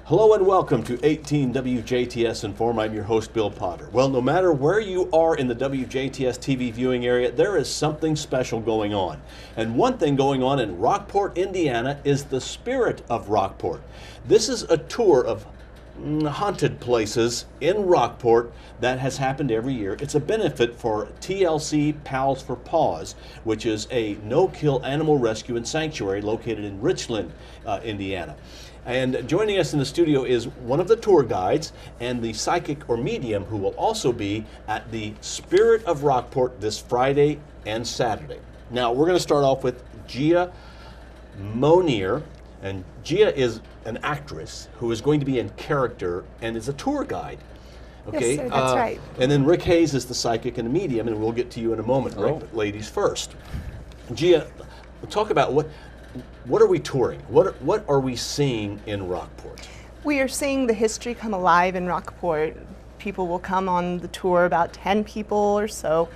Hello and welcome to 18 WJTS in.form. I'm your host, Bill Potter. Well, no matter where you are in the WJTS TV viewing area, there is something special going on. And one thing going on in Rockport, Indiana is the Spirit of Rockport. This is a tour of haunted places in Rockport that has happened every year. It's a benefit for TLC Pals for Paws, which is a no-kill animal rescue and sanctuary located in Richland, Indiana. And joining us in the studio is one of the tour guides and the psychic or medium who will also be at the Spirit of Rockport this Friday and Saturday. Now, we're going to start off with Gia Moneer. And Gia is an actress who is going to be in character and is a tour guide. Okay, yes, sir, that's right. And then Rick Hayes is the psychic and the medium, and we'll get to you in a moment. Oh. Rick, but ladies first. Gia, talk about what are we touring? What are we seeing in Rockport? We are seeing the history come alive in Rockport. People will come on the tour, about 10 people or so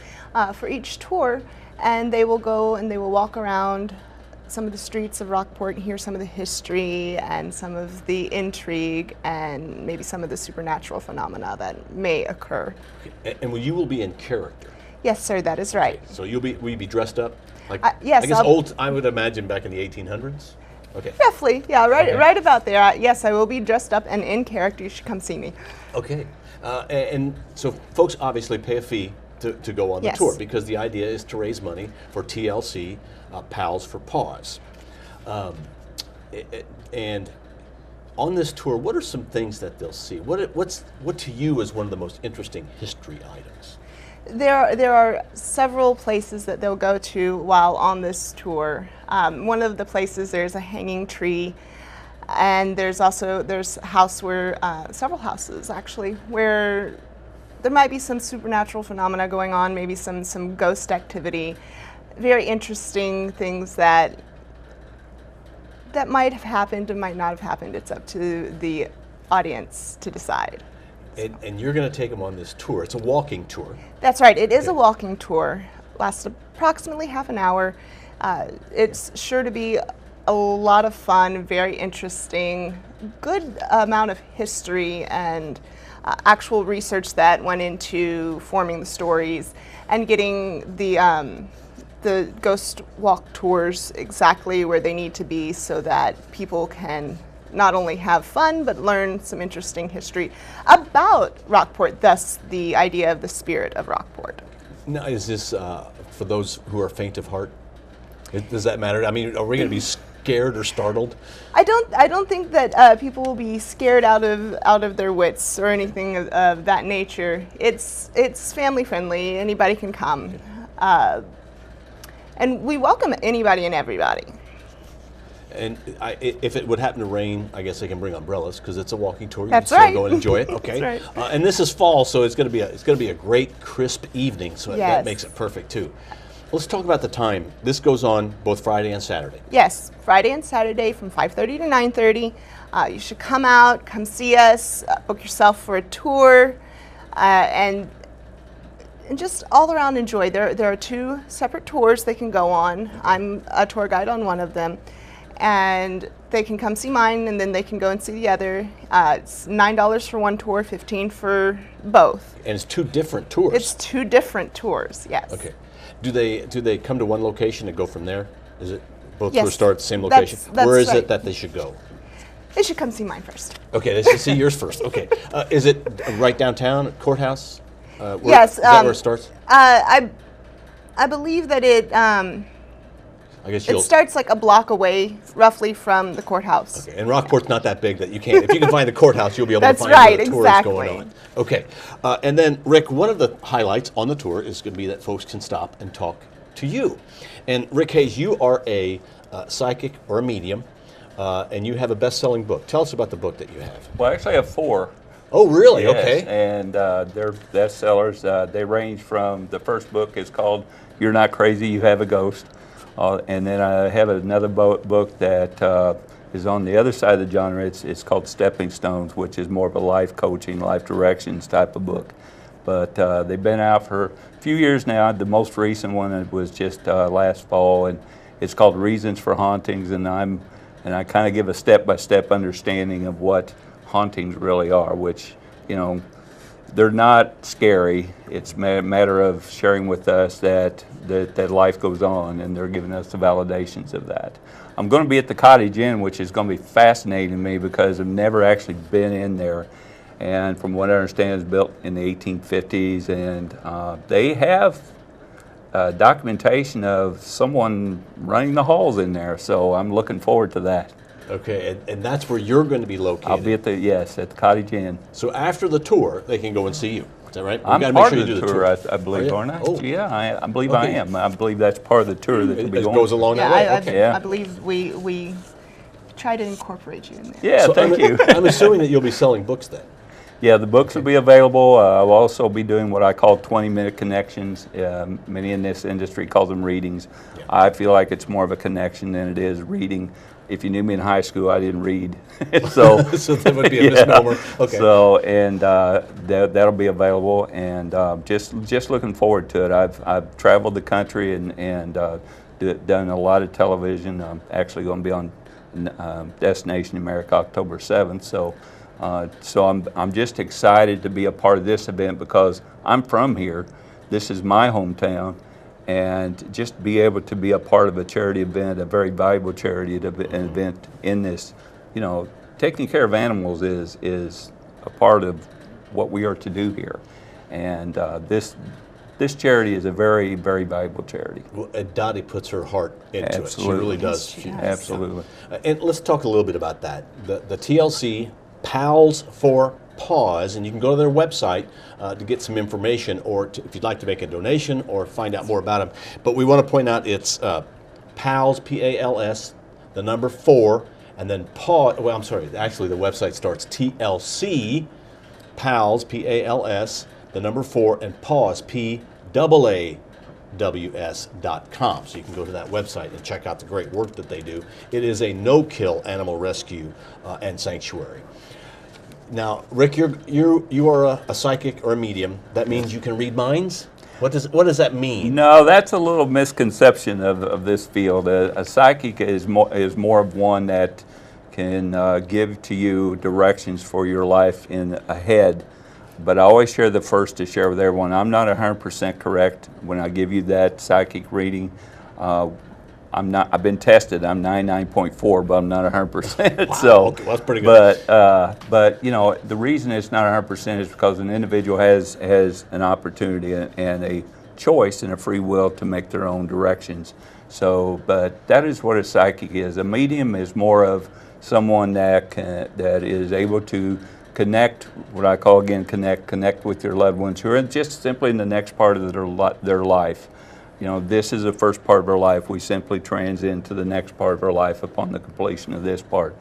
for each tour, and they will go and they will walk around some of the streets of Rockport and hear some of the history and some of the intrigue and maybe some of the supernatural phenomena that may occur. And you will be in character. Yes, sir, that is right. So will you be dressed up? Like, yes. I guess I would imagine back in the 1800s. Okay. Roughly, yeah, Okay. right about there. Yes, I will be dressed up and in character. You should come see me. Okay. And so folks obviously pay a fee to go on the Yes. tour, because the idea is to raise money for TLC, Pals for Paws. And on this tour, what are some things that they'll see? What to you is one of the most interesting history items? There are several places that they'll go to while on this tour. One of the places, there's a hanging tree, and there's a house where, several houses actually, where there might be some supernatural phenomena going on, maybe some ghost activity, very interesting things that might have happened and might not have happened. It's up to the audience to decide. And you're going to take them on this tour. It's a walking tour. That's right. It is Okay. a walking tour. Lasts approximately half an hour. It's sure to be a lot of fun, very interesting, good amount of history and actual research that went into forming the stories and getting the ghost walk tours exactly where they need to be so that people can not only have fun, but learn some interesting history about Rockport, thus the idea of the Spirit of Rockport. Now, is this for those who are faint of heart? Does that matter? I mean, are we going to be scared or startled? I don't think that people will be scared out of their wits or anything of that nature. It's family friendly. Anybody can come, and we welcome anybody and everybody. And if it would happen to rain, I guess they can bring umbrellas because it's a walking tour. You That's can still right. go and enjoy it. Okay. That's right. And this is fall, so it's going to be a great crisp evening. So that Yes. makes it perfect too. Let's talk about the time. This goes on both Friday and Saturday. Yes, Friday and Saturday from 5:30 to 9:30. You should come out, come see us, book yourself for a tour, and just all around enjoy. There are two separate tours they can go on. I'm a tour guide on one of them, and they can come see mine, and then they can go and see the other. It's $9 for one tour, $15 for both. And it's two different tours. It's two different tours. Yes. Okay. Do they come to one location and go from there? Is it both Yes. tours start at the same location? That's Where is right. it that they should go? They should come see mine first. Okay, they should see yours first. Okay. Is it right downtown, courthouse? Yes. Is that where it starts? I believe that I guess it starts like a block away, roughly, from the courthouse. Okay, and Rockport's not that big that you can't. If you can find the courthouse, you'll be able That's to find right, where the tour exactly. is going on. Okay, and then Rick, one of the highlights on the tour is going to be that folks can stop and talk to you. And Rick Hayes, you are a psychic or a medium, and you have a best-selling book. Tell us about the book that you have. Well, actually, I have four. Oh, really? Yes, Okay. and they're bestsellers. They range from, the first book is called "You're Not Crazy, You Have a Ghost," and then I have another book that is on the other side of the genre. It's called "Stepping Stones," which is more of a life coaching, life directions type of book. But they've been out for a few years now. The most recent one was just last fall, and it's called "Reasons for Hauntings," and I kind of give a step-by-step understanding of what hauntings really are, which, you know, they're not scary. It's a matter of sharing with us that life goes on, and they're giving us the validations of that. I'm going to be at the Cottage Inn, which is going to be fascinating to me because I've never actually been in there. And from what I understand, it's built in the 1850s, and they have documentation of someone running the halls in there. So I'm looking forward to that. Okay, and that's where you're going to be located. I'll be at the Cottage Inn. So after the tour, they can go and see you. Is that right? I'm gotta part make of sure you the do tour, I believe, Are aren't you? I? Oh. Yeah, I believe Okay. I am. I believe that's part of the tour that will be It going. goes along Yeah, that way. Okay. Yeah. I believe we try to incorporate you in there. Yeah, So thank you. I'm assuming that you'll be selling books then. Yeah, the books will be available. I'll also be doing what I call 20-minute connections. Many in this industry call them readings. Yeah. I feel like it's more of a connection than it is reading. If you knew me in high school, I didn't read. So, So that would be a misnomer. Okay. So, and that'll be available, and just looking forward to it. I've traveled the country and done a lot of television. I'm actually going to be on Destination America October 7th. So I'm just excited to be a part of this event because I'm from here. This is my hometown, and just be able to be a part of a charity event, a very valuable charity event in this, you know, taking care of animals is a part of what we are to do here, and this charity is a very, very valuable charity. Well, Dottie puts her heart into Absolutely. it. She really does. Yes, she does. Absolutely. And let's talk a little bit about that. The TLC, Pals for Paws, and you can go to their website to get some information, or if you'd like to make a donation or find out more about them. But we want to point out it's Pals, P-A-L-S, the number 4, and then Paw. Well, I'm sorry. Actually, the website starts TLC, Pals, P-A-L-S, the number 4, and Paws, P-A-A-W-S.com. So you can go to that website and check out the great work that they do. It is a no-kill animal rescue and sanctuary. Now, Rick, you are a psychic or a medium. That means you can read minds? What does that mean? No, that's a little misconception of this field. A psychic is more of one that can give to you directions for your life in ahead. But I always share the first to share with everyone. I'm not 100% correct when I give you that psychic reading. I've been tested. I'm 99.4, but I'm not 100%. Wow, So, okay, well, that's pretty good. But you know, the reason it's not 100% is because an individual has an opportunity and a choice and a free will to make their own directions. So, but that is what a psychic is. A medium is more of someone that is able to connect, what I call again connect with your loved ones who are just simply in the next part of their life. You know, this is the first part of our life. We simply trans into the next part of our life upon the completion of this part.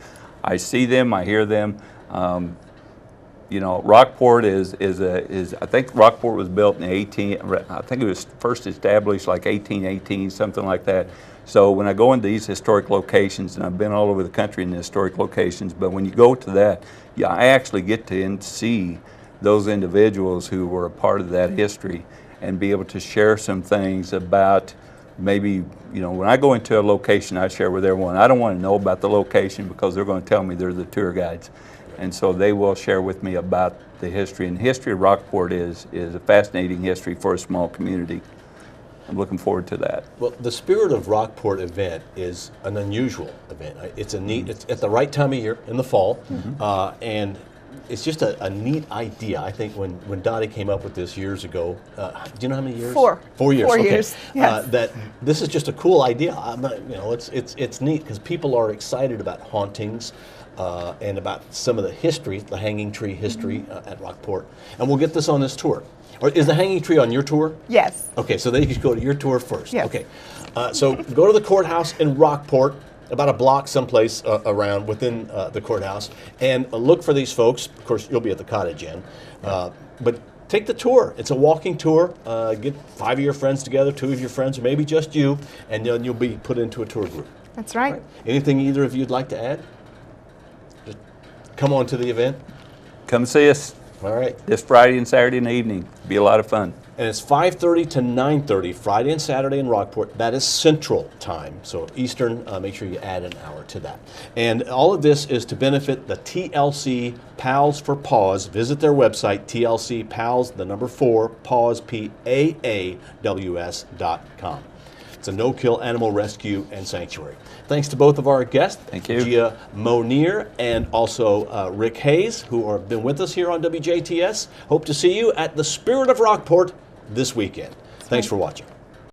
I see them, I hear them. You know, Rockport is I think Rockport was built in I think it was first established like 1818, something like that. So when I go into these historic locations, and I've been all over the country in the historic locations, but when you go to that, yeah, I actually get to see those individuals who were a part of that history and be able to share some things about maybe, you know, when I go into a location, I share with everyone. I don't want to know about the location because they're going to tell me they're the tour guides. And so they will share with me about the history. And the history of Rockport is a fascinating history for a small community. I'm looking forward to that. Well, the Spirit of Rockport event is an unusual event. It's it's at the right time of year, in the fall, and it's just a neat idea. I think when Dottie came up with this years ago, do you know how many years? 4. 4 years. 4 okay. years. Yes. That this is just a cool idea. You know, it's neat because people are excited about hauntings and about some of the history, the hanging tree history at Rockport. And we'll get this on this tour. Or is the hanging tree on your tour? Yes. Okay, so they could go to your tour first. Yes. Okay, so go to the courthouse in Rockport, about a block someplace around within the courthouse, and look for these folks. Of course, you'll be at the Cottage Inn, but take the tour. It's a walking tour. Get 5 of your friends together, 2 of your friends, or maybe just you, and then you'll be put into a tour group. That's right. Anything either of you'd like to add? Just come on to the event. Come see us All right. this Friday and Saturday in the evening. Be a lot of fun. And it's 5:30 to 9:30, Friday and Saturday in Rockport. That is Central Time. So Eastern, make sure you add an hour to that. And all of this is to benefit the TLC Pals for Paws. Visit their website, TLC Pals, the number 4, Paws, PAAWS.com. It's a no-kill animal rescue and sanctuary. Thanks to both of our guests, Thank you. Gia Moneer and also Rick Hayes, who have been with us here on WJTS. Hope to see you at the Spirit of Rockport this weekend. Thanks for watching.